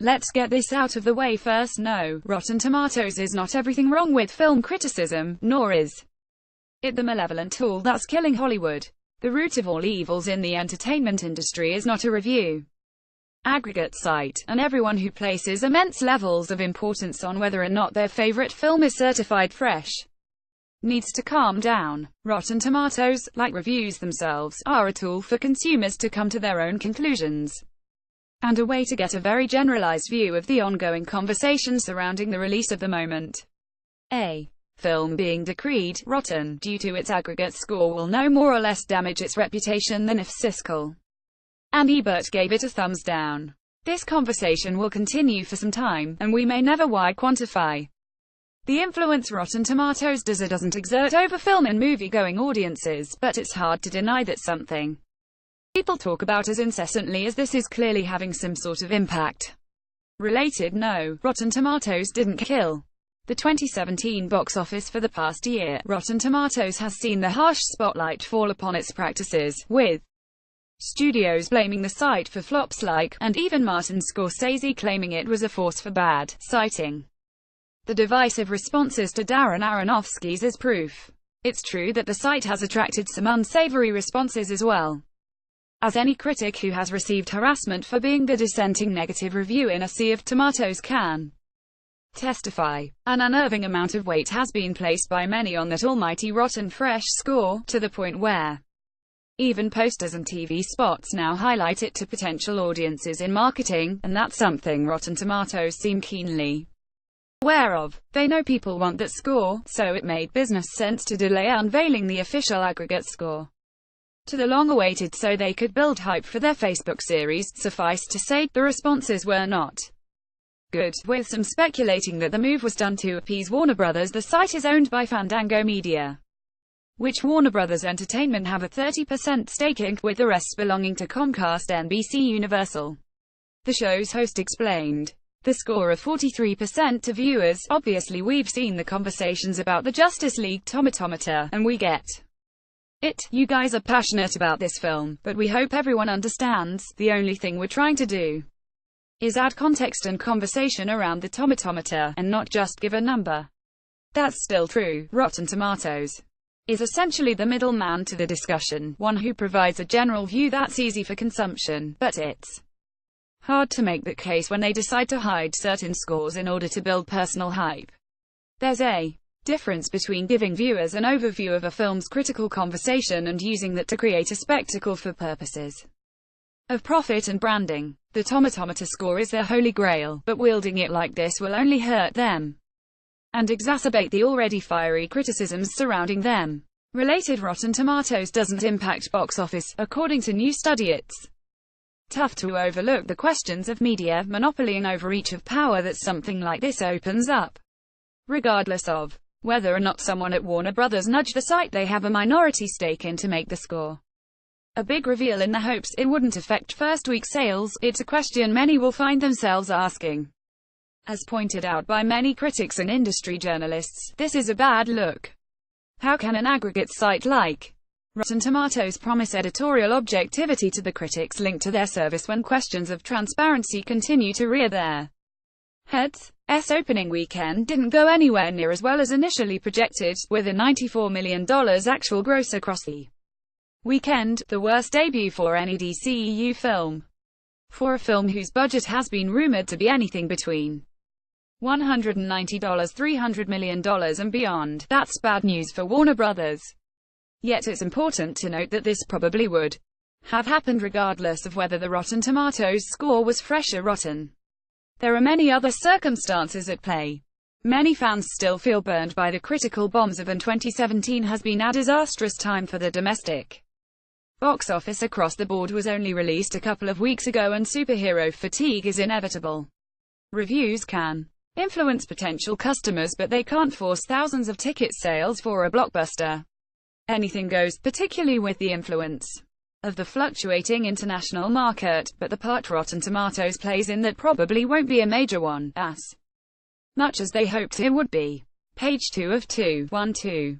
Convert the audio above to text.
Let's get this out of the way first. No, Rotten Tomatoes is not everything wrong with film criticism, nor is it the malevolent tool that's killing Hollywood. The root of all evils in the entertainment industry is not a review aggregate site, and everyone who places immense levels of importance on whether or not their favorite film is certified fresh needs to calm down. Rotten Tomatoes, like reviews themselves, are a tool for consumers to come to their own conclusions, and a way to get a very generalized view of the ongoing conversation surrounding the release of the moment. A film being decreed rotten due to its aggregate score will no more or less damage its reputation than if Siskel and Ebert gave it a thumbs down. This conversation will continue for some time, and we may never quantify the influence Rotten Tomatoes does or doesn't exert over film and movie-going audiences, but it's hard to deny that something people talk about as incessantly as this is clearly having some sort of impact. Related: no, Rotten Tomatoes didn't kill the 2017 box office. For the past year, Rotten Tomatoes has seen the harsh spotlight fall upon its practices, with studios blaming the site for flops like, and even Martin Scorsese claiming it was a force for bad, citing the divisive responses to Darren Aronofsky's as proof. It's true that the site has attracted some unsavory responses as well, as any critic who has received harassment for being the dissenting negative review in a sea of tomatoes can testify. An unnerving amount of weight has been placed by many on that almighty rotten fresh score, to the point where even posters and TV spots now highlight it to potential audiences in marketing, and that's something Rotten Tomatoes seem keenly aware of. They know people want that score, so it made business sense to delay unveiling the official aggregate score to the long-awaited so they could build hype for their Facebook series. Suffice to say, the responses were not good, with some speculating that the move was done to appease Warner Brothers. The site is owned by Fandango Media, which Warner Brothers Entertainment have a 30% stake in, with the rest belonging to Comcast NBC Universal. The show's host explained the score of 43% to viewers. Obviously we've seen the conversations about the Justice League Tomatometer, and we get it. You guys are passionate about this film, but we hope everyone understands, the only thing we're trying to do is add context and conversation around the Tomatometer, and not just give a number. That's still true. Rotten Tomatoes is essentially the middleman to the discussion, one who provides a general view that's easy for consumption, but it's hard to make that case when they decide to hide certain scores in order to build personal hype. There's a difference between giving viewers an overview of a film's critical conversation and using that to create a spectacle for purposes of profit and branding. The Tomatometer score is their holy grail, but wielding it like this will only hurt them and exacerbate the already fiery criticisms surrounding them. Related: Rotten Tomatoes doesn't impact box office. According to new study, it's tough to overlook the questions of media monopoly and overreach of power that something like this opens up. Regardless of whether or not someone at Warner Brothers nudged the site they have a minority stake in to make the score a big reveal in the hopes it wouldn't affect first-week sales, it's a question many will find themselves asking. As pointed out by many critics and industry journalists, this is a bad look. How can an aggregate site like Rotten Tomatoes promise editorial objectivity to the critics linked to their service when questions of transparency continue to rear their heads? Opening weekend didn't go anywhere near as well as initially projected, with a $94 million actual gross across the weekend, the worst debut for any DCEU film. For a film whose budget has been rumored to be anything between $190 $300 million and beyond, that's bad news for Warner Brothers. Yet it's important to note that this probably would have happened regardless of whether the Rotten Tomatoes score was fresh or rotten. There are many other circumstances at play. Many fans still feel burned by the critical bombs of, and 2017 has been a disastrous time for the domestic box office across the board. Was only released a couple of weeks ago, and superhero fatigue is inevitable. Reviews can influence potential customers, but they can't force thousands of ticket sales for a blockbuster. Anything goes, particularly with the influence of the fluctuating international market, but the part Rotten Tomatoes plays in that probably won't be a major one, as much as they hoped it would be. Page 2 of 212.